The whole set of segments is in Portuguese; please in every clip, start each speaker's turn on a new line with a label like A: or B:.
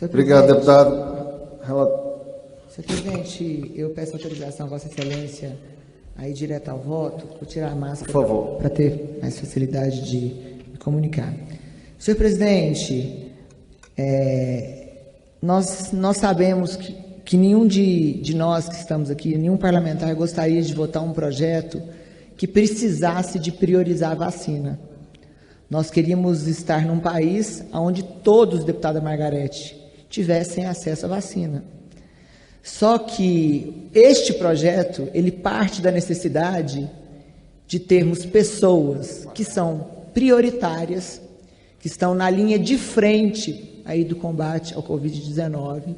A: Obrigado, deputado.
B: Senhor presidente, eu peço autorização a Vossa Excelência a ir direto ao voto. Vou tirar a máscara,
A: por favor,
B: para ter mais facilidade de me comunicar. Senhor presidente, nós sabemos que nenhum de nós que estamos aqui, nenhum parlamentar gostaria de votar um projeto que precisasse de priorizar a vacina. Nós queríamos estar num país onde todos, deputada Margarete, tivessem acesso à vacina. Só que este projeto, ele parte da necessidade de termos pessoas que são prioritárias, que estão na linha de frente aí do combate ao Covid-19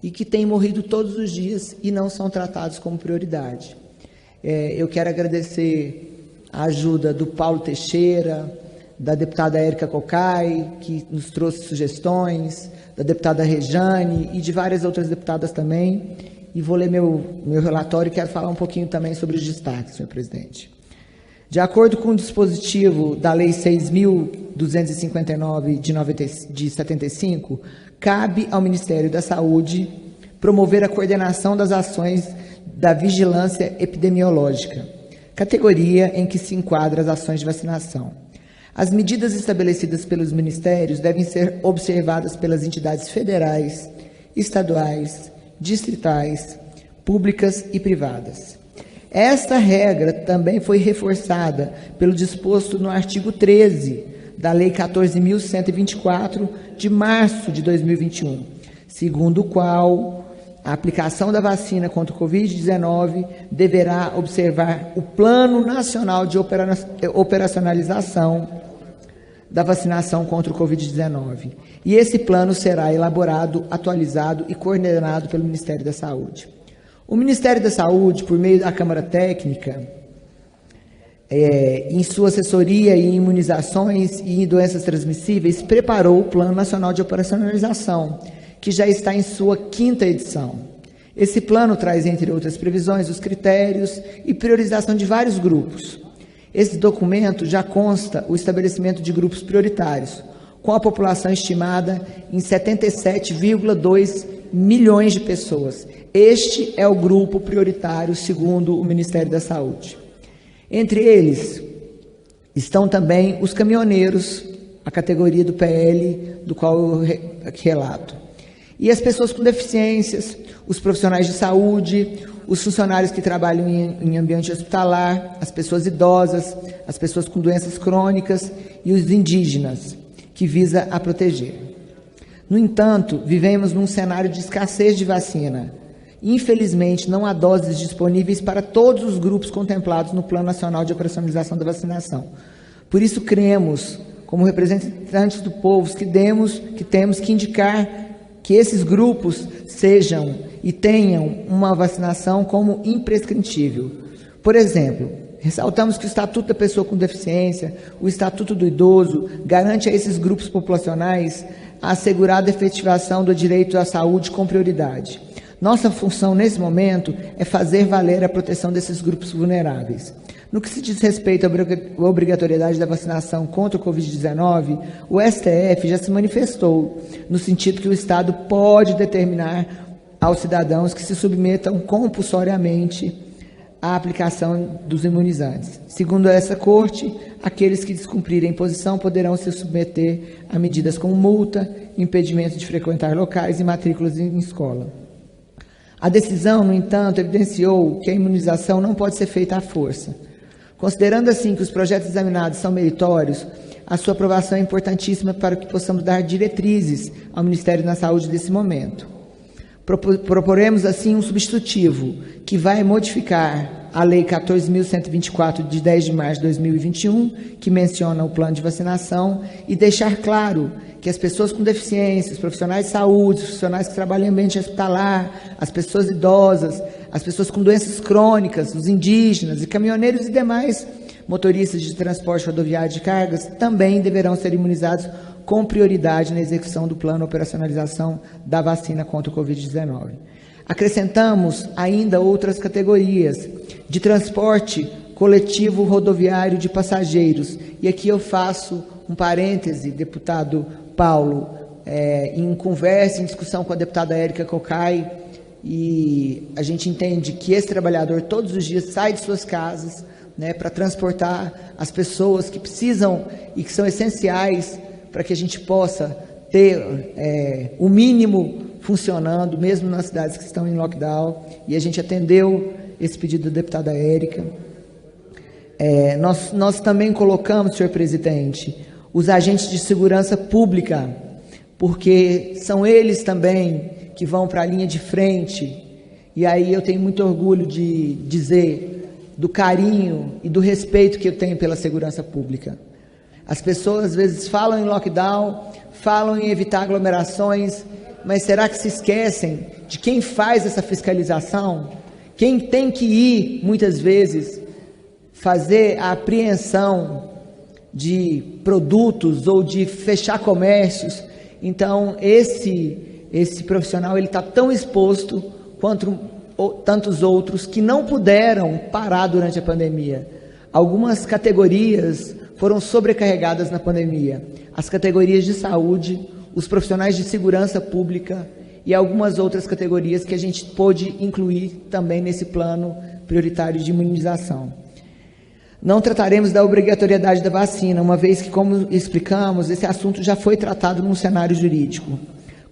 B: e que têm morrido todos os dias e não são tratados como prioridade. Eu quero agradecer a ajuda do Paulo Teixeira, da deputada Érica Cocai, que nos trouxe sugestões, da deputada Rejane e de várias outras deputadas também. E vou ler meu relatório e quero falar um pouquinho também sobre os destaques, senhor presidente. De acordo com o dispositivo da Lei 6.259 de 75, cabe ao Ministério da Saúde promover a coordenação das ações da vigilância epidemiológica, categoria em que se enquadram as ações de vacinação. As medidas estabelecidas pelos ministérios devem ser observadas pelas entidades federais, estaduais, distritais, públicas e privadas. Esta regra também foi reforçada pelo disposto no artigo 13 da Lei 14.124, de março de 2021, segundo o qual a aplicação da vacina contra o Covid-19 deverá observar o Plano Nacional de Operacionalização da Vacinação contra o Covid-19. E esse plano será elaborado, atualizado e coordenado pelo Ministério da Saúde. O Ministério da Saúde, por meio da Câmara Técnica, em sua assessoria em imunizações e em doenças transmissíveis, preparou o Plano Nacional de Operacionalização, que já está em sua 5ª edição. Esse plano traz, entre outras previsões, os critérios e priorização de vários grupos. Esse documento já consta o estabelecimento de grupos prioritários, com a população estimada em 77,2 milhões de pessoas. Este é o grupo prioritário, segundo o Ministério da Saúde. Entre eles estão também os caminhoneiros, a categoria do PL, do qual eu relato. E as pessoas com deficiências, os profissionais de saúde, os funcionários que trabalham em ambiente hospitalar, as pessoas idosas, as pessoas com doenças crônicas e os indígenas, que visa a proteger. No entanto, vivemos num cenário de escassez de vacina. Infelizmente, não há doses disponíveis para todos os grupos contemplados no Plano Nacional de Operacionalização da Vacinação. Por isso, cremos, como representantes do povo, que temos que indicar que esses grupos sejam e tenham uma vacinação como imprescritível. Por exemplo, ressaltamos que o Estatuto da Pessoa com Deficiência, o Estatuto do Idoso, garante a esses grupos populacionais a assegurada efetivação do direito à saúde com prioridade. Nossa função, nesse momento, é fazer valer a proteção desses grupos vulneráveis. No que se diz respeito à obrigatoriedade da vacinação contra o Covid-19, o STF já se manifestou no sentido que o Estado pode determinar aos cidadãos que se submetam compulsoriamente à aplicação dos imunizantes. Segundo essa Corte, aqueles que descumprirem posição poderão se submeter a medidas como multa, impedimento de frequentar locais e matrículas em escola. A decisão, no entanto, evidenciou que a imunização não pode ser feita à força. Considerando assim que os projetos examinados são meritórios, a sua aprovação é importantíssima para que possamos dar diretrizes ao Ministério da Saúde nesse momento. Proporemos assim um substitutivo que vai modificar a Lei 14.124 de 10 de março de 2021, que menciona o plano de vacinação, e deixar claro que as pessoas com deficiência, os profissionais de saúde, os profissionais que trabalham em ambiente hospitalar, as pessoas idosas, as pessoas com doenças crônicas, os indígenas e caminhoneiros e demais motoristas de transporte rodoviário de cargas também deverão ser imunizados com prioridade na execução do plano de operacionalização da vacina contra o Covid-19. Acrescentamos ainda outras categorias de transporte coletivo rodoviário de passageiros. E aqui eu faço um parêntese, deputado Paulo, em conversa, em discussão com a deputada Érica Cocai, e a gente entende que esse trabalhador todos os dias sai de suas casas, né, para transportar as pessoas que precisam e que são essenciais para que a gente possa ter o mínimo funcionando, mesmo nas cidades que estão em lockdown, e a gente atendeu esse pedido da deputada Érica. Nós também colocamos, senhor presidente, os agentes de segurança pública, porque são eles também que vão para a linha de frente, e aí eu tenho muito orgulho de dizer do carinho e do respeito que eu tenho pela segurança pública. As pessoas às vezes falam em lockdown, falam em evitar aglomerações, mas será que se esquecem de quem faz essa fiscalização? Quem tem que ir, muitas vezes, fazer a apreensão de produtos ou de fechar comércios? Então, esse profissional ele está tão exposto quanto tantos outros que não puderam parar durante a pandemia. Algumas categorias foram sobrecarregadas na pandemia. As categorias de saúde, os profissionais de segurança pública e algumas outras categorias que a gente pôde incluir também nesse plano prioritário de imunização. Não trataremos da obrigatoriedade da vacina, uma vez que, como explicamos, esse assunto já foi tratado num cenário jurídico.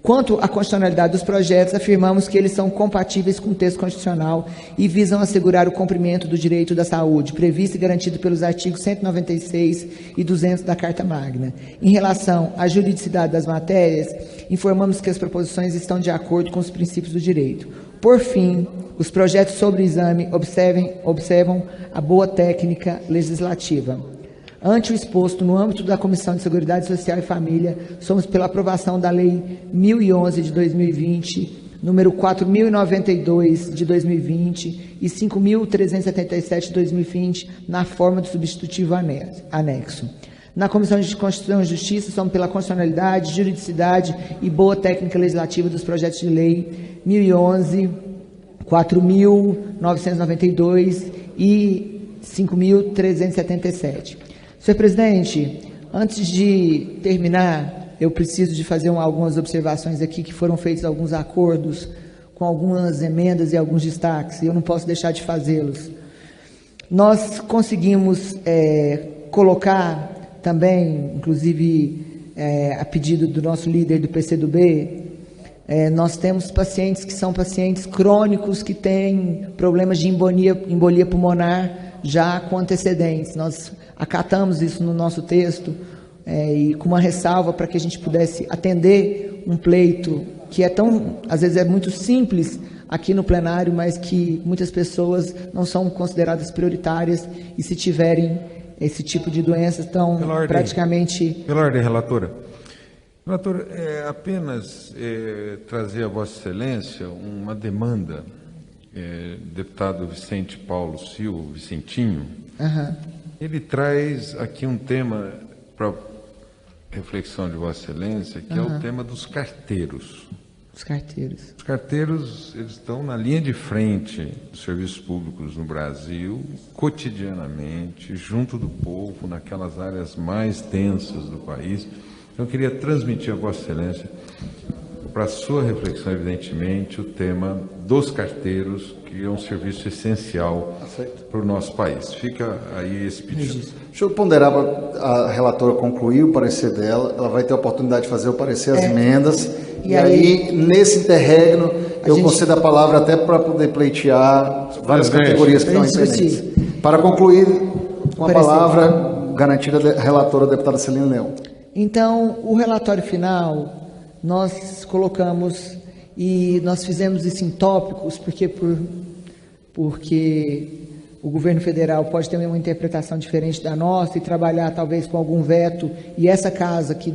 B: Quanto à constitucionalidade dos projetos, afirmamos que eles são compatíveis com o texto constitucional e visam assegurar o cumprimento do direito da saúde, previsto e garantido pelos artigos 196 e 200 da Carta Magna. Em relação à juridicidade das matérias, informamos que as proposições estão de acordo com os princípios do direito. Por fim, os projetos sobre o exame observam a boa técnica legislativa. Ante o exposto, no âmbito da Comissão de Seguridade Social e Família, somos pela aprovação da Lei 1011 de 2020, número 4.092 de 2020 e 5.377 de 2020, na forma do substitutivo anexo. Na Comissão de Constituição e Justiça, somos pela constitucionalidade, juridicidade e boa técnica legislativa dos projetos de lei 1011, 4.992 e 5.377. Senhor presidente, antes de terminar, eu preciso de fazer algumas observações aqui, que foram feitos alguns acordos com algumas emendas e alguns destaques, e eu não posso deixar de fazê-los. Nós conseguimos colocar também, inclusive a pedido do nosso líder do PCdoB, nós temos pacientes que são pacientes crônicos que têm problemas de embolia pulmonar já com antecedentes. Nós acatamos isso no nosso texto e com uma ressalva para que a gente pudesse atender um pleito que às vezes é muito simples aqui no plenário, mas que muitas pessoas não são consideradas prioritárias e se tiverem esse tipo de doenças estão praticamente...
C: Pela ordem, relatora. Relator, apenas trazer a Vossa Excelência uma demanda, deputado Vicente Paulo Silva, Vicentinho, ele traz aqui um tema para reflexão de Vossa Excelência, que é o tema dos carteiros.
B: Os carteiros.
C: Os carteiros, eles estão na linha de frente dos serviços públicos no Brasil, cotidianamente, junto do povo, naquelas áreas mais tensas do país. Então, eu queria transmitir a Vossa Excelência, para a sua reflexão, evidentemente, o tema dos carteiros, que é um serviço essencial para o nosso país. Fica aí esse pedido.
A: Deixa eu ponderar para a relatora concluir o parecer dela, ela vai ter a oportunidade de fazer o parecer, as emendas, e aí, nesse interregno, eu concedo a palavra até para poder pleitear várias categorias que estão pendentes. Para concluir, com a palavra garantida da relatora, a deputada Celina Leão.
B: Então, o relatório final, nós colocamos, e nós fizemos isso em tópicos, porque o governo federal pode ter uma interpretação diferente da nossa e trabalhar talvez com algum veto, e essa casa que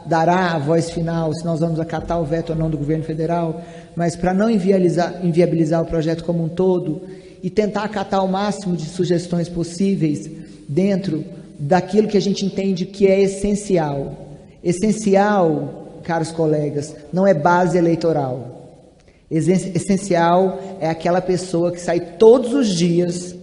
B: dará a voz final, se nós vamos acatar o veto ou não do governo federal, mas para não inviabilizar o projeto como um todo e tentar acatar o máximo de sugestões possíveis dentro daquilo que a gente entende que é essencial. Essencial, caros colegas, não é base eleitoral. Essencial é aquela pessoa que sai todos os dias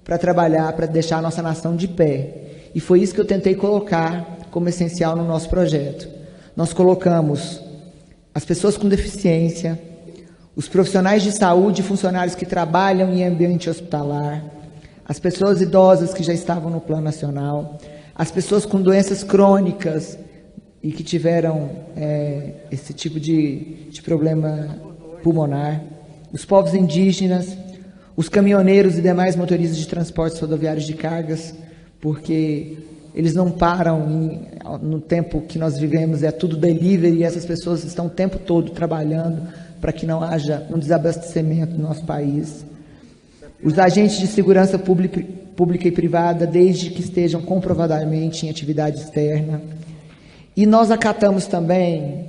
B: para trabalhar, para deixar a nossa nação de pé. E foi isso que eu tentei colocar como essencial no nosso projeto. nós colocamos as pessoas com deficiência, os profissionais de saúde e funcionários que trabalham em ambiente hospitalar, as pessoas idosas que já estavam no Plano Nacional, as pessoas com doenças crônicas e que tiveram esse tipo de problema pulmonar, os povos indígenas, os caminhoneiros e demais motoristas de transportes rodoviários de cargas, porque eles não param no tempo que nós vivemos, é tudo delivery, e essas pessoas estão o tempo todo trabalhando para que não haja um desabastecimento no nosso país. Os agentes de segurança pública e privada, desde que estejam comprovadamente em atividade externa. E nós acatamos também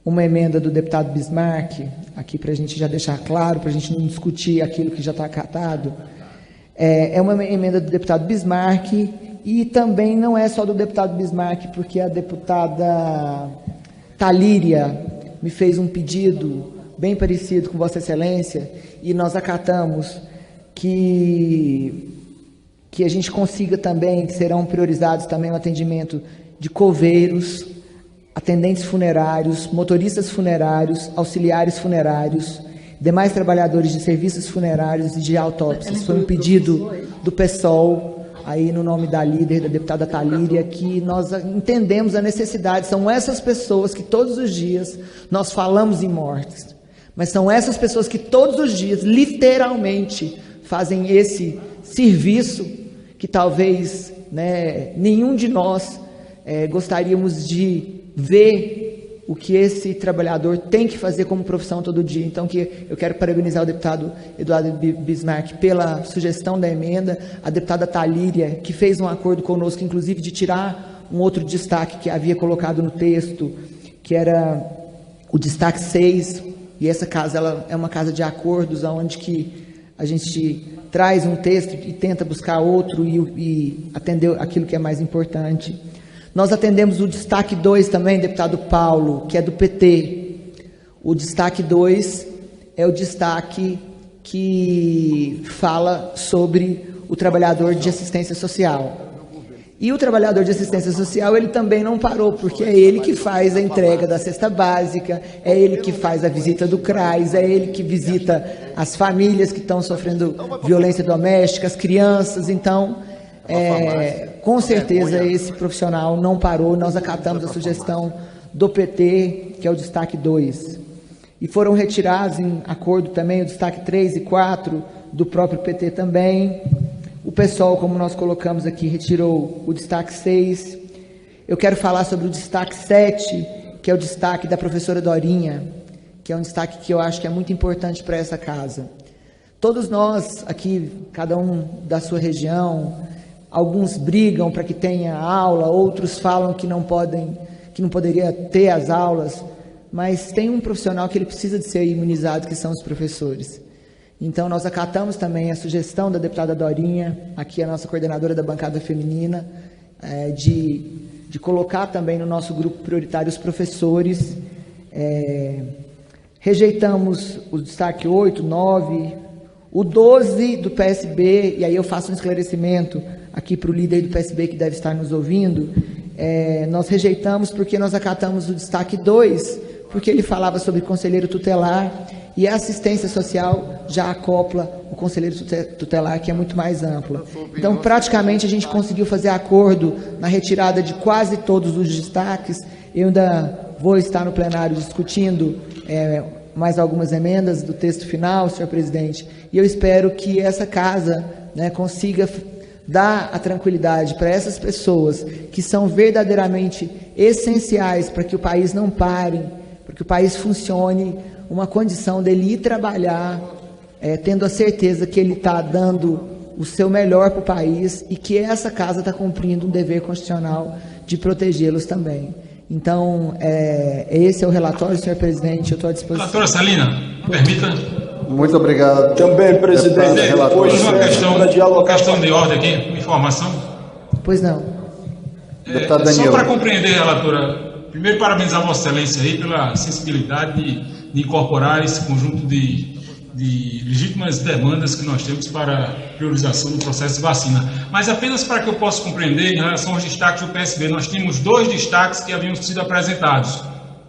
B: uma emenda do deputado Bismarck, aqui para a gente já deixar claro, para a gente não discutir aquilo que já está acatado. É uma emenda do deputado Bismarck, e também não é só do deputado Bismarck, porque a deputada Talíria me fez um pedido bem parecido com Vossa Excelência, e nós acatamos que a gente consiga também, que serão priorizados também o atendimento de coveiros, atendentes funerários, motoristas funerários, auxiliares funerários, demais trabalhadores de serviços funerários e de autópsias. Foi um pedido do PSOL, aí no nome da líder, da deputada Talíria, que nós entendemos a necessidade. São essas pessoas que todos os dias nós falamos em mortes, mas são essas pessoas que todos os dias, literalmente, fazem esse serviço que talvez nenhum de nós gostaríamos de ver o que esse trabalhador tem que fazer como profissão todo dia. Então, eu quero parabenizar o deputado Eduardo Bismarck pela sugestão da emenda, a deputada Talíria, que fez um acordo conosco, inclusive de tirar um outro destaque que havia colocado no texto, que era o destaque 6, e essa casa ela é uma casa de acordos, onde que a gente traz um texto e tenta buscar outro e atender aquilo que é mais importante. Nós atendemos o destaque 2 também, deputado Paulo, que é do PT. O destaque 2 é o destaque que fala sobre o trabalhador de assistência social. E o trabalhador de assistência social, ele também não parou, porque é ele que faz a entrega da cesta básica, é ele que faz a visita do CRAS, é ele que visita as famílias que estão sofrendo violência doméstica, as crianças. Então, com certeza esse profissional não parou. Nós acatamos a sugestão do PT, que é o destaque 2. E foram retirados em acordo também o destaque 3 e 4 do próprio PT também. O PSOL, como nós colocamos aqui, retirou o destaque 6. Eu quero falar sobre o destaque 7, que é o destaque da professora Dorinha, que é um destaque que eu acho que é muito importante para essa casa. Todos nós aqui, cada um da sua região, alguns brigam para que tenha aula, outros falam que não poderia ter as aulas, mas tem um profissional que ele precisa de ser imunizado, que são os professores. Então, nós acatamos também a sugestão da deputada Dorinha, aqui a nossa coordenadora da bancada feminina, de colocar também no nosso grupo prioritário os professores. Rejeitamos o destaque 8, 9, o 12 do PSB, e aí eu faço um esclarecimento aqui para o líder do PSB que deve estar nos ouvindo. Nós rejeitamos porque nós acatamos o destaque 2, porque ele falava sobre conselheiro tutelar, e a assistência social já acopla o conselheiro tutelar, que é muito mais ampla. Então, praticamente, a gente conseguiu fazer acordo na retirada de quase todos os destaques. Eu ainda vou estar no plenário discutindo mais algumas emendas do texto final, senhor presidente, e eu espero que essa casa consiga dar a tranquilidade para essas pessoas que são verdadeiramente essenciais para que o país não pare, para que o país funcione, uma condição dele ir trabalhar, tendo a certeza que ele está dando o seu melhor para o país e que essa casa está cumprindo um dever constitucional de protegê-los também. Então, esse é o relatório, senhor presidente, eu estou à disposição.
D: Relatora Celina, permita.
A: Muito obrigado.
E: Também, presidente.
D: Depois uma questão de ordem aqui, informação.
B: Pois não.
A: Deputado Daniel.
D: Só para compreender, relatora, primeiro parabenizar Vossa Excelência aí pela sensibilidade de incorporar esse conjunto de de legítimas demandas que nós temos para priorização do processo de vacina. Mas apenas para que eu possa compreender, em relação aos destaques do PSB, nós tínhamos 2 destaques que haviam sido apresentados.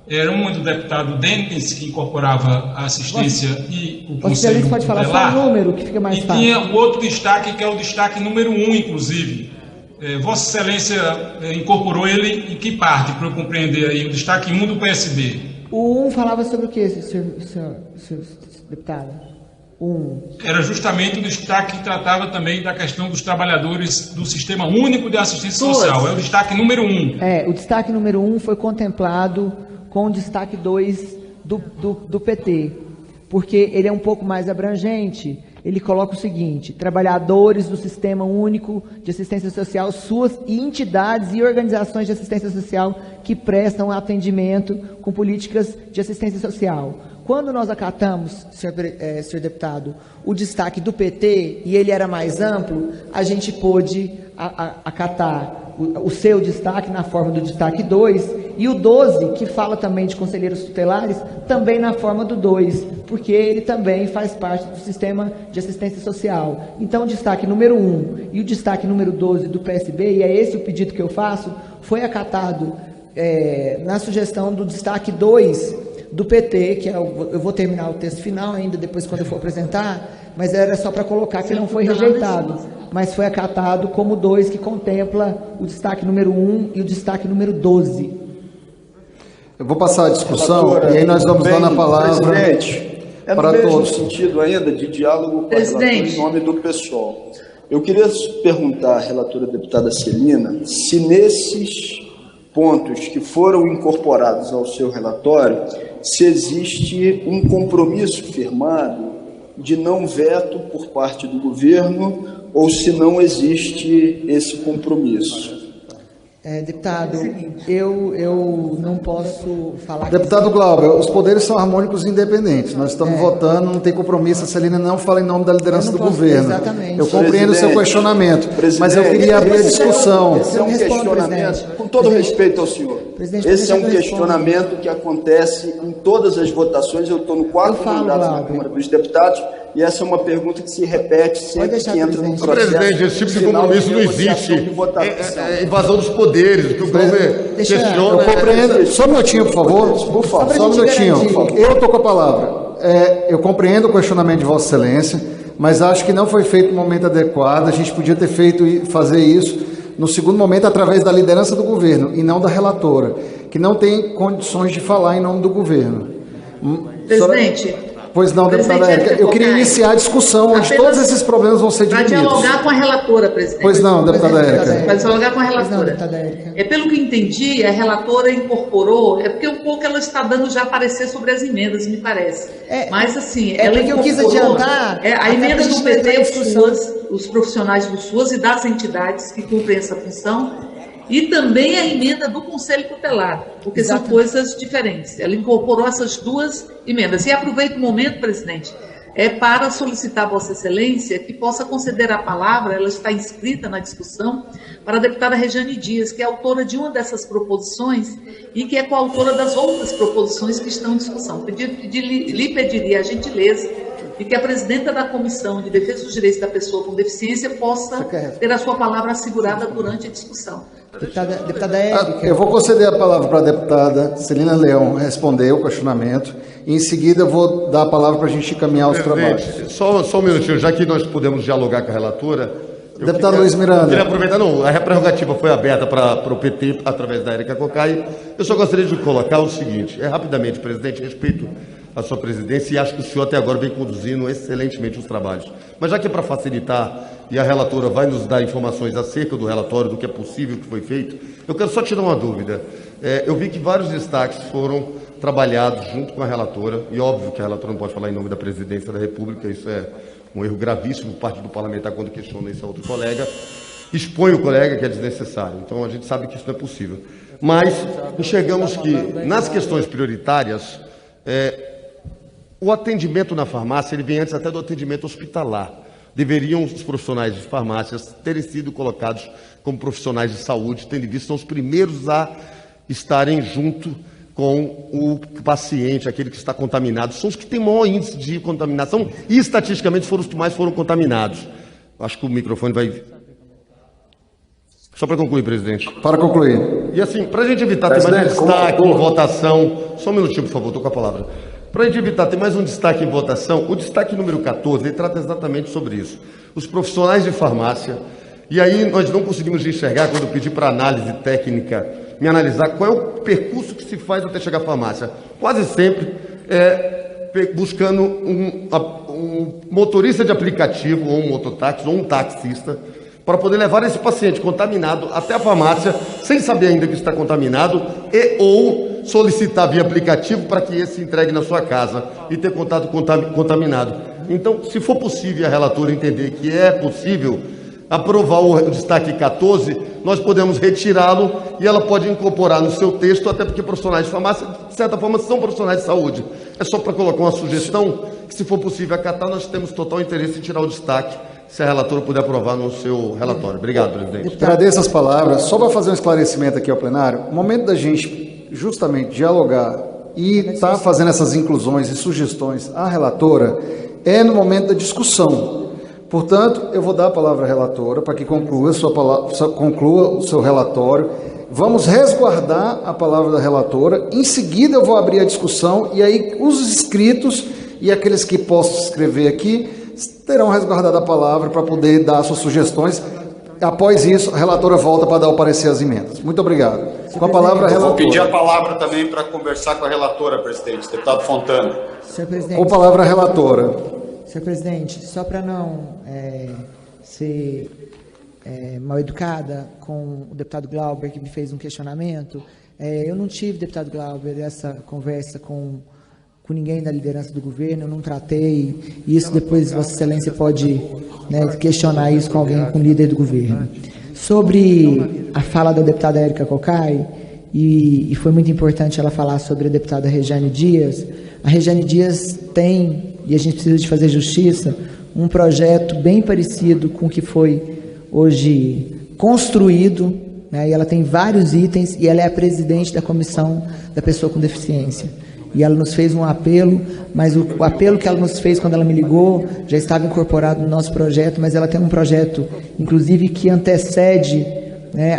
D: Era um do deputado Denis, que incorporava a assistência e o Conselho
B: pode falar só o número, que fica mais fácil.
D: E tinha o outro destaque, que é o destaque número 1, inclusive. Vossa Excelência incorporou ele em que parte, para eu compreender aí, o destaque 1 do PSB?
B: O 1 falava sobre o que, senhor deputado?
D: Era justamente o destaque que tratava também da questão dos trabalhadores do Sistema Único de Assistência Social. É o destaque número 1.
B: O destaque número 1 foi contemplado com o destaque 2 do PT, porque ele é um pouco mais abrangente. Ele coloca o seguinte: trabalhadores do Sistema Único de Assistência Social, suas entidades e organizações de assistência social que prestam atendimento com políticas de assistência social. Quando nós acatamos, senhor deputado, o destaque do PT, e ele era mais amplo, a gente pôde acatar o seu destaque na forma do destaque 2, e o 12, que fala também de conselheiros tutelares, também na forma do 2, porque ele também faz parte do sistema de assistência social. Então, o destaque número 1 e o destaque número 12 do PSB, e é esse o pedido que eu faço, foi acatado na sugestão do destaque 2 do PT, que eu vou terminar o texto final ainda, depois quando eu for apresentar, mas era só para colocar que não foi rejeitado, mas foi acatado como 2, que contempla o destaque número 1 e o destaque número 12.
A: Eu vou passar a discussão e aí nós vamos dando a palavra para todos.
E: No mesmo sentido ainda de diálogo com a relatora em nome do pessoal. Eu queria perguntar à relatora deputada Celina se nesses pontos que foram incorporados ao seu relatório, se existe um compromisso firmado de não veto por parte do governo ou se não existe esse compromisso.
B: Deputado, eu não posso falar...
A: Deputado Glauber, os poderes são harmônicos e independentes. Nós estamos votando, não tem compromisso. A Celina não fala em nome da liderança do governo.
B: Exatamente.
A: Eu compreendo o seu questionamento, mas eu queria abrir a discussão.
E: Esse é um questionamento, com todo respeito ao senhor, esse é um questionamento que acontece em todas as votações. Eu estou no 4º mandato na Câmara dos Deputados, e essa é uma pergunta que se repete sempre que entra no processo.
F: Presidente, esse tipo de compromisso não existe. É invasão dos poderes. O que o Glauber questiona.
A: Eu compreendo. Só um minutinho, por favor.
E: Por favor.
A: Só um minutinho. Eu estou com a palavra. Eu compreendo o questionamento de Vossa Excelência, mas acho que não foi feito no momento adequado. A gente podia ter fazer isso no segundo momento através da liderança do governo e não da relatora, que não tem condições de falar em nome do governo.
G: Presidente.
A: Pois não, deputada Érica. Eu queria iniciar a discussão onde todos esses problemas vão ser divididos.
G: Para dialogar com a relatora, presidente.
A: Pois não, deputada Érica.
G: Para dialogar com a relatora. Pelo que entendi, a relatora incorporou, porque um pouco ela está dando já parecer sobre as emendas, me parece. Mas assim, ela
B: porque eu quis adiantar
G: a emenda do PT, os profissionais do SUAS e das entidades que cumprem essa função, e também a emenda do Conselho Tutelar, porque são coisas diferentes. Ela incorporou essas 2 emendas. E aproveito o momento, presidente, para solicitar a Vossa Excelência que possa conceder a palavra, ela está inscrita na discussão, para a deputada Rejane Dias, que é autora de uma dessas proposições e que é coautora das outras proposições que estão em discussão. Lhe pediria a gentileza de que a presidenta da Comissão de Defesa dos Direitos da Pessoa com Deficiência possa ter a sua palavra assegurada durante a discussão.
B: Deputada Érica.
A: Eu vou conceder a palavra para a deputada Celina Leão responder o questionamento e em seguida eu vou dar a palavra para a gente encaminhar os trabalhos.
F: Só um minutinho, já que nós podemos dialogar com a relatora.
A: Deputado Luiz Miranda.
F: Queria aproveitar, a prerrogativa foi aberta para o PT através da Érica Cocai. Eu só gostaria de colocar o seguinte, rapidamente, presidente, respeito a sua presidência e acho que o senhor até agora vem conduzindo excelentemente os trabalhos. Mas já que é para facilitar e a relatora vai nos dar informações acerca do relatório, do que é possível, que foi feito, eu quero só tirar uma dúvida. Eu vi que vários destaques foram trabalhados junto com a relatora, e óbvio que a relatora não pode falar em nome da presidência da República, isso é um erro gravíssimo por parte do parlamentar quando questiona esse outro colega, expõe o colega que é desnecessário. Então a gente sabe que isso não é possível. Mas enxergamos que nas questões prioritárias, o atendimento na farmácia, ele vem antes até do atendimento hospitalar. Deveriam os profissionais de farmácias terem sido colocados como profissionais de saúde, tendo em vista, são os primeiros a estarem junto com o paciente, aquele que está contaminado. São os que têm maior índice de contaminação e, estatisticamente, foram os que mais foram contaminados. Acho que o microfone vai... Só para concluir, presidente.
A: Para concluir.
F: E assim, para a gente evitar ter mais um destaque em votação... Só um minutinho, por favor, estou com a palavra. Para a gente evitar ter mais um destaque em votação, o destaque número 14, ele trata exatamente sobre isso. Os profissionais de farmácia, e aí nós não conseguimos enxergar, quando eu pedi para análise técnica, me analisar qual é o percurso que se faz até chegar à farmácia. Quase sempre buscando um motorista de aplicativo, ou um mototáxi, ou um taxista, para poder levar esse paciente contaminado até a farmácia, sem saber ainda que está contaminado, ou solicitar via aplicativo para que esse entregue na sua casa e ter contato contaminado. Então, se for possível a relatora entender que é possível aprovar o destaque 14, nós podemos retirá-lo e ela pode incorporar no seu texto, até porque profissionais de farmácia, de certa forma, são profissionais de saúde. É só para colocar uma sugestão que, se for possível acatar, nós temos total interesse em tirar o destaque, se a relatora puder aprovar no seu relatório. Obrigado, presidente.
A: Agradeço as palavras. Só para fazer um esclarecimento aqui ao plenário, o momento da gente justamente dialogar e estar fazendo essas inclusões e sugestões à relatora é no momento da discussão. Portanto, eu vou dar a palavra à relatora para que conclua o seu relatório. Vamos resguardar a palavra da relatora. Em seguida, eu vou abrir a discussão e aí os inscritos e aqueles que possam escrever aqui terão resguardado a palavra para poder dar suas sugestões. Após isso, a relatora volta para dar o parecer às emendas. Muito obrigado. Com a palavra, a relatora.
H: Vou pedir a palavra também para conversar com a relatora, presidente, deputado Fontana.
B: Senhor presidente.
A: Com a palavra, a relatora.
B: Senhor presidente, só para não ser mal educada com o deputado Glauber, que me fez um questionamento, eu não tive, deputado Glauber, essa conversa com ninguém da liderança do governo, eu não tratei isso, depois Vossa Excelência pode questionar isso com alguém, com o líder do governo. Sobre a fala da deputada Érica Cocai, e foi muito importante ela falar sobre a deputada Rejane Dias, a Rejane Dias tem, e a gente precisa de fazer justiça, um projeto bem parecido com o que foi hoje construído, e ela tem vários itens, e ela é a presidente da comissão da pessoa com deficiência. E ela nos fez um apelo, mas o apelo que ela nos fez quando ela me ligou já estava incorporado no nosso projeto, mas ela tem um projeto, inclusive, que antecede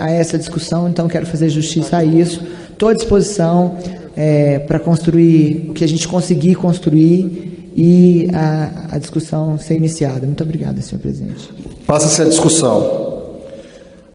B: a essa discussão, então quero fazer justiça a isso. Estou à disposição para construir o que a gente conseguir construir e a discussão ser iniciada. Muito obrigada, senhor presidente.
A: Passa-se a discussão.